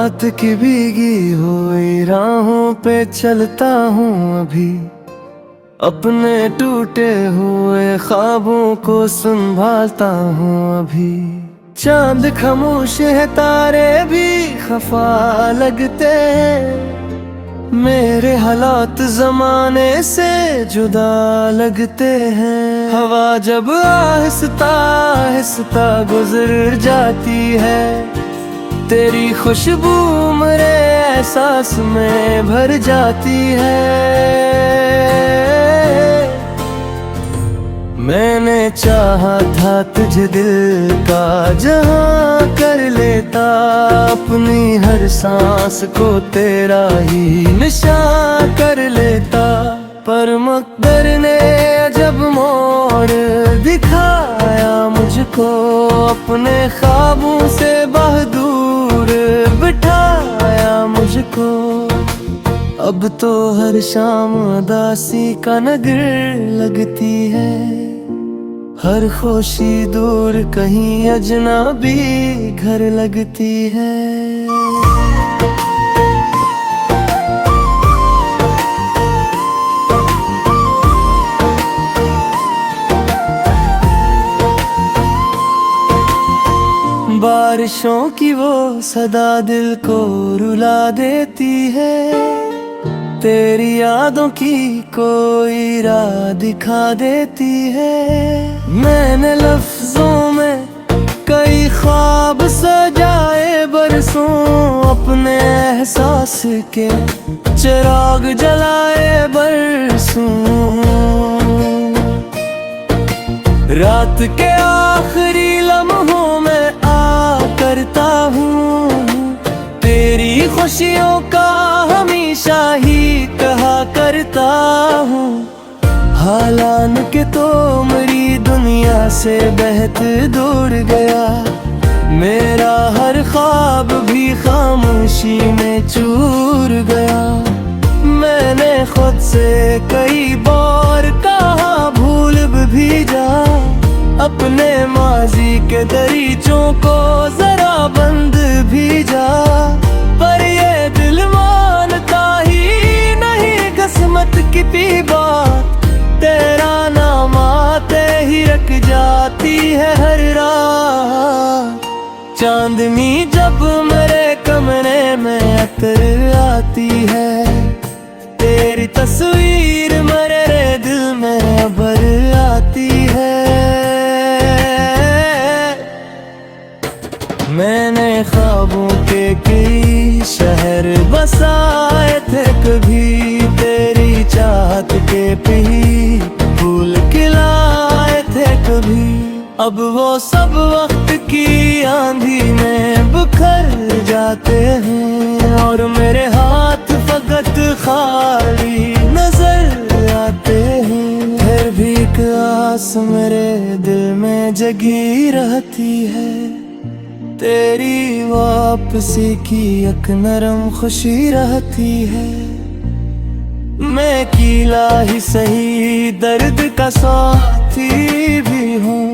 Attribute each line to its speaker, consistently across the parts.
Speaker 1: रात की भीगी हुई राहों पे चलता हूँ अभी, अपने टूटे हुए ख्वाबों को संभालता हूँ अभी। चांद खामोश है, तारे भी खफा लगते हैं, मेरे हालात जमाने से जुदा लगते हैं। हवा जब आहिस्ता आहिस्ता गुजर जाती है, तेरी खुशबू मेरे एहसास में भर जाती है। मैंने चाहा था तुझे दिल का जहां कर लेता, अपनी हर सांस को तेरा ही निशान कर लेता। पर मकदर ने जब मोड़ दिखाया मुझको, अपने ख्वाबों से बहादुर बिठाया मुझको। अब तो हर शाम उदासी का नगर लगती है, हर खुशी दूर कहीं अजनबी घर लगती है। बारिशों की वो सदा दिल को रुला देती है, तेरी यादों की कोई राह दिखा देती है। मैंने लफ्जों में कई ख्वाब सजाए बरसों, अपने एहसास के चिराग जलाए बरसों। रात के आखिरी लम्हों में आ करता हूँ, तेरी खुशियों का हमेशा ही कहा करता हूँ। हालान के तो मेरी दुनिया से बेहद दूर गया, मेरा हर ख्वाब भी खामोशी में चूर गया। मैंने खुद से कई बार कहा भूल भी जा, अपने माजी के दरीचों को जरा बंद भी जा। पर ये दिल मानता ही नहीं किस्मत की भी बात, तेरा नाम आते ही रख जाती है हर रात। चांदनी जब मेरे कमरे में अतर आती है, तेरी तस्वीर मेरे दिल में भर आती है। मैंने ख्वाबों के कई शहर बसाए थे कभी, तेरी चाहत के भी फूल खिलाए थे कभी। अब वो सब वक्त की आंधी में बिखर जाते हैं, और मेरे हाथ फकत खाली नजर आते हैं। फिर भी एक आस मेरे दिल में जगी रहती है, तेरी वापसी की एक नरम खुशी रहती है। मैं कीला ही सही दर्द का साथी भी हूँ,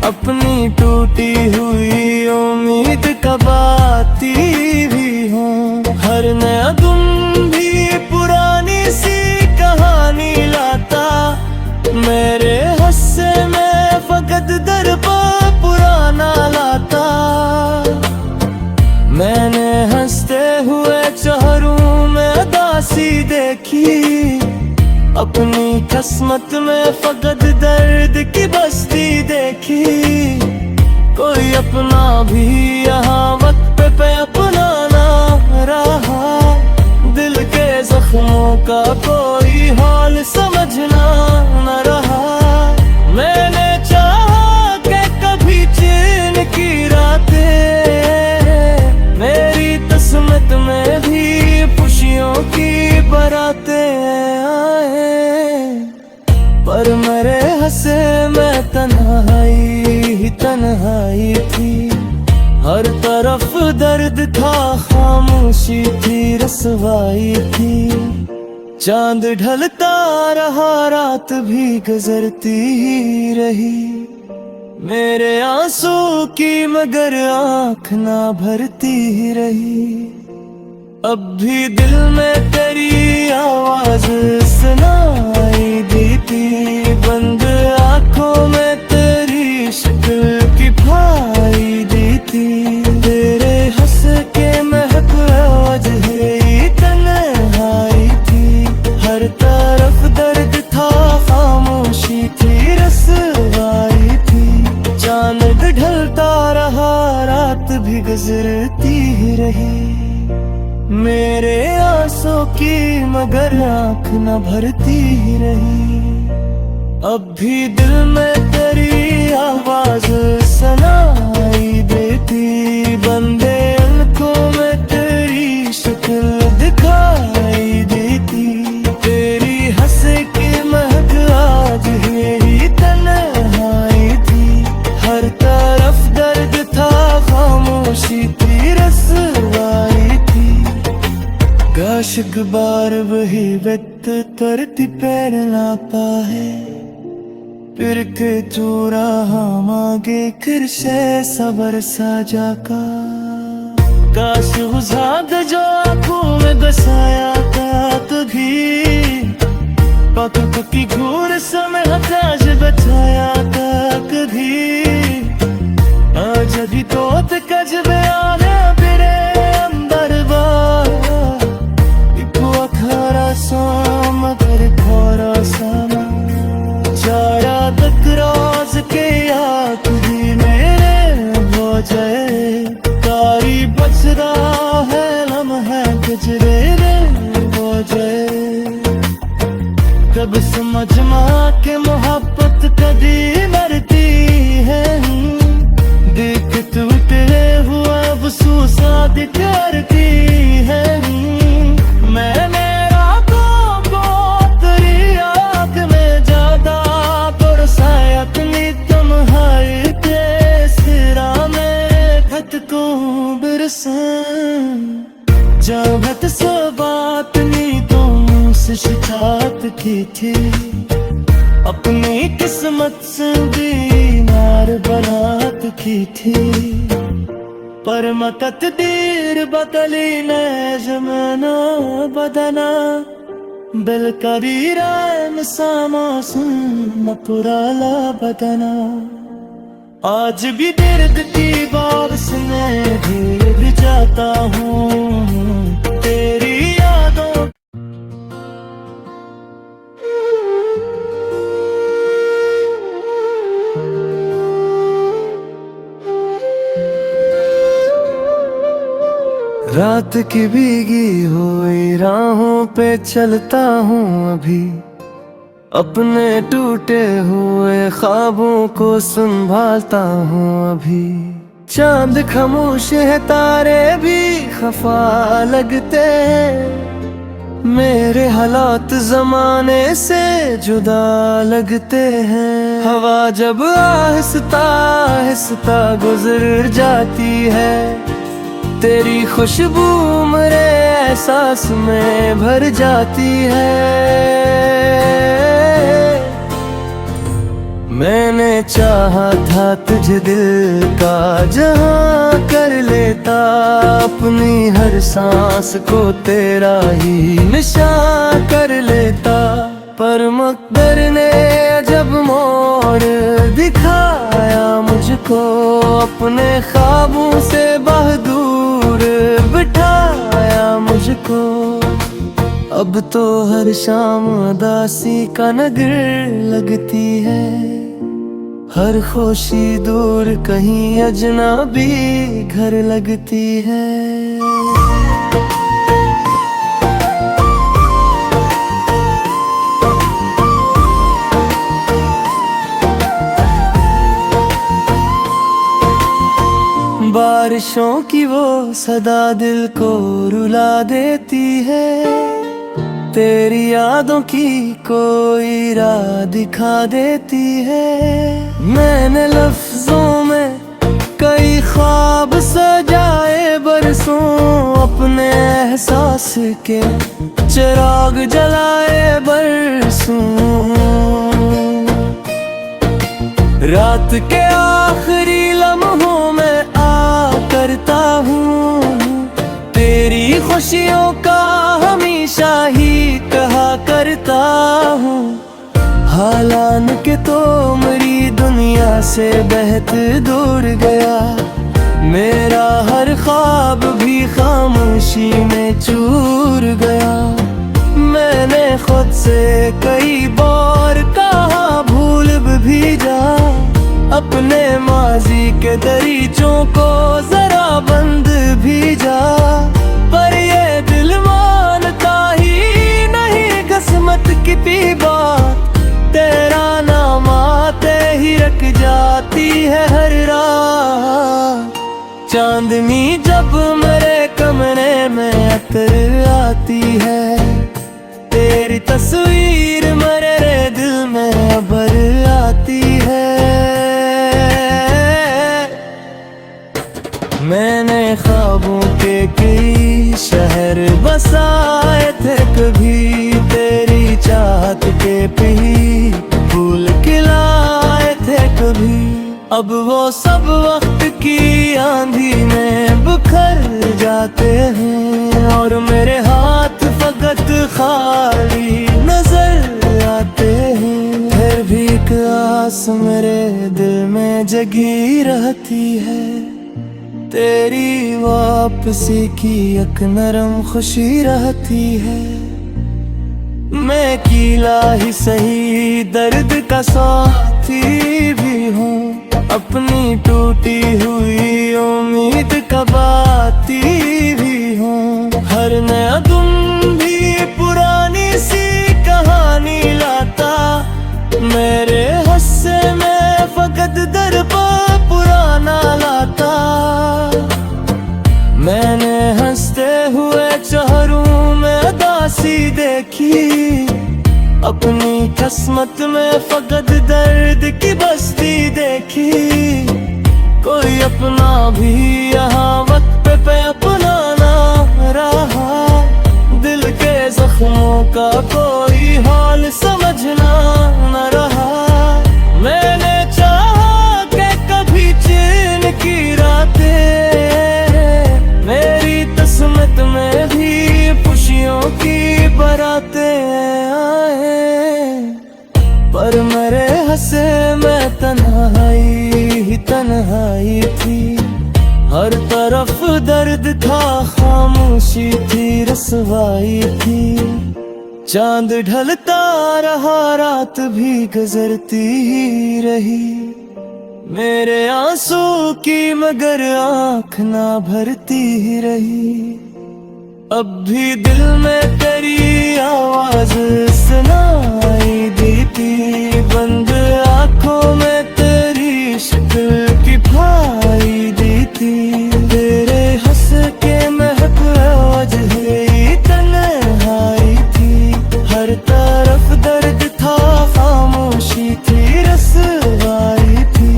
Speaker 1: अपनी टूटी हुई उम्मीद का बाती भी हूँ। हर नया दिन भी पुरानी सी कहानी लाता, मेरे हस्से में फकत दर पर पुराना लाता। मैंने हंसते हुए चेहरों में उदासी देखी, अपनी किस्मत में फकत दर्द की बस्ती देखी। कोई अपना भी यहाँ वक्त पे अपना ना रहा, दिल के जख्मों का कोई हाल समझना न रहा। मैंने चाहा कि कभी चैन की रातें मेरी किस्मत में भी खुशियों की बारातें आए, पर मेरे हंसे में तन्हाई ही तन्हाई थी। हर तरफ दर्द था, खामोशी थी, रसवाई थी। चांद ढलता रहा, रात भी गुजरती ही रही, मेरे आंसू की मगर आँख ना भरती ही रही। अब भी दिल में तेरी आवाज सुनाई देती, बंद आंखों में तेरी शक्ल की भाई देती। तेरे हंस के महक आज है तन्हाई थी, हर तरफ दर्द था खामोशी थी रसवाई थी। चांद ढलता रहा रात भी गुजरती रही, मेरे आंसू की मगर आँख न भरती रही। अब भी दिल में तेरी आवाज सुनाई देती, बंदे आँखों में तेरी शक्ल दिखाई देती। तेरी हंस की महक आज मेरी तन्हाई थी, हर तरफ दर्द था खामोशी थी रसवाई थी। काश एक बार वही वक्त तरती पैर ना पाए, फिर के तू रहा मांगे फिर से सबर साजा का। काश उस आग जो आंखों में बसाया था कभी, पक की घूर समय हताश बचाया था कभी। आज भी तो कजबे आने बिरे अंदर बार, मगर थोड़ा सा चारा तक रोज के आखिरी मेरे हो जाए। कारी बचदा है लम्हा गुजरे हो जाए, कब समझ माँ के मोहब्बत कदी मरती है। देख टूटे हुआ बसूसा करती है, मैंने जब से बात नहीं तुमसे शिकायत की थी, अपनी किस्मत से बीमार बनात की थी। पर मकत दीर बदली ने जमाना बदना, बिल कबीरा सामा सुन पुराला बदना। आज भी दर्द की बारिश में भीग जाता हूँ तेरी यादों। रात की भीगी हुई राहों पे चलता हूँ अभी, अपने टूटे हुए ख्वाबों को संभालता हूँ अभी। चांद खामोश है तारे भी खफा लगते हैं, मेरे हालात जमाने से जुदा लगते हैं। हवा जब आहिस्ता आहिस्ता गुजर जाती है, तेरी खुशबू मेरे एहसास में भर जाती है। मैंने चाहा था तुझे दिल का जहां कर लेता, अपनी हर सांस को तेरा ही निशान कर लेता। पर मकदर ने जब मोड़ दिखाया मुझको, अपने ख्वाबों से बहादुर बिठाया मुझको। अब तो हर शाम उदासी का नगर लगती है, हर खुशी दूर कहीं अजनबी घर लगती है। बारिशों की वो सदा दिल को रुला देती है, तेरी यादों की कोई राह दिखा देती है। मैंने लफ्जों में कई ख्वाब सजाए बरसों, अपने एहसास के चिराग जलाए बरसों। रात के आखिरी लम्हों में आ करता हूँ तेरी खुशियों का हमेशा ही कहा करता हूँ, हालान के तो मेरी दुनिया से बेहद दूर गया। मेरा हर ख्वाब भी खामोशी में चूर गया। मैंने खुद से कई बार कहा भूल भी जा, अपने माजी के दरीचों को जरा बंद भी जा। पर ये दिल मानता ही नहीं किस्मत की भी बात, तेरा नाम आते ही रख जाती है हर रात। चांदनी जब मेरे कमरे में अतर आती है, तेरी तस्वीर मेरे दिल में अबर आती है। मैंने ख्वाबों के कई शहर बसाए थे, कभी तेरी चाहत के भी फूल खिलाए थे कभी। अब वो सब वक्त की आंधी में बिखर जाते हैं, और मेरे हाथ फकत खाली नजर आते हैं। फिर भी एक आस मेरे दिल में जगी रहती है, तेरी वापसी की एक नरम खुशी रहती है। मैं कीला ही सही दर्द का साथी भी हूँ, अपनी टूटी हुई उम्मीद का बाती भी हूँ। हर नया दिन भी पुरानी सी कहानी लाता, मेरे हस्से में फकत दर्द पुराना लाता। मैंने हंसते हुए चेहरों में दासी देखी, अपनी किस्मत में फकत दर्द की बस्ती देखी। कोई अपना भी यहाँ वक्त पे अपना ना रहा, दिल के जख्मों का कोई हाल समझना न रहा। मैंने चाहा कि कभी चैन की रातें मेरी किस्मत में भी खुशियों की बरातें आए, पर मेरे हंसे में तन्हाई ही तन्हाई थी। हर तरफ दर्द था, खामोशी थी, रसवाई थी। चांद ढलता रहा, रात भी गुजरती ही रही, मेरे आंसू की मगर आँख ना भरती ही रही। अब भी दिल में तेरी आवाज सुनाई देती, बंद आँखों में तेरी शक्ल की भाई देती। तेरे हंस के महक वजह तन्हाई थी, हर तरफ दर्द था, खामोशी थी, रसवाई थी।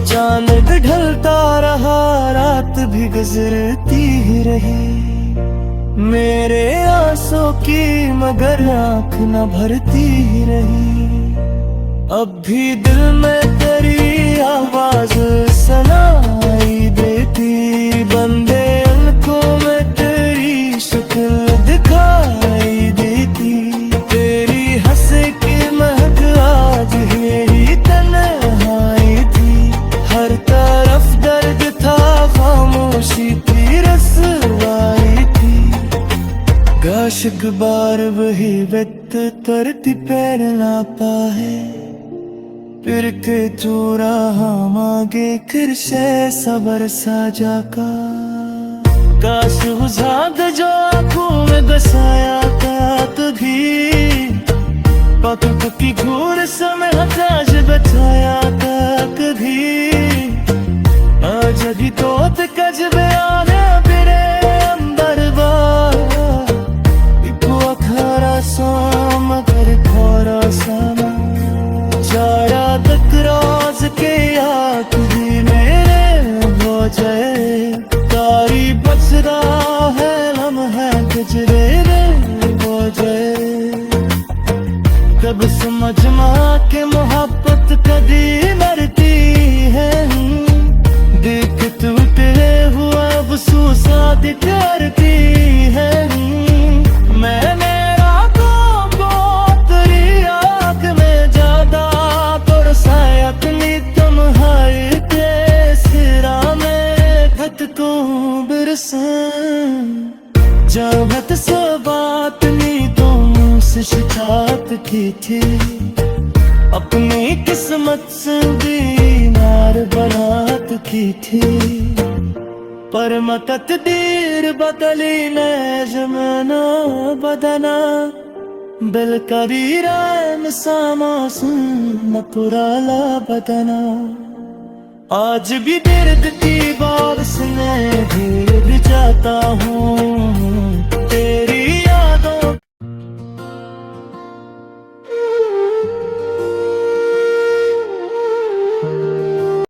Speaker 1: चांद ढलता रहा, रात भी गुजरती ही रही, मेरे आंसू की मगर आँख न भरती ही रही। अब भी दिल में तेरी आवाज सुनाई देती, बंदे आँखों में तेरी शक्ल दिखाई देती। तेरी हंस की महक आज ही तन्हाई थी, हर तरफ दर्द था, खामोशी थी, रसवाई थी। काश बार वही व्यक्त तरती पैर ना पाए, फिर के चूरा हम आगे फिर से सबर साजा का। काश उजाद जो आंखों में बसाया था तुझी, पक की घूर समय हताश बचाया था कभी। आज भी तो कजबे आने फिरे अंदर बार, मगर थोड़ा सा चारा तक राज के याद भी मेरे हो जाए। तारी बच रहा है लम्हा गुजरे रे हो जाए। कब समझ माँ के मोहब्बत कभी मरती है, देख टूटे हुआ बसूसा करती है। मैंने रातों को तेरी आँख में ज्यादा तरसाया तुनी तुम हाय के सिरा में भटकूं बिरसन जब से बात नहीं तुम से शिकायत की थी अपनी किस्मत से बीमार बनात की थी पर मकत दीर बदली ने जमाना बदना बिल कबीरा सामा सुन पुराला बदना आज भी दर्द की बारिश में भीग जाता हूँ तेरे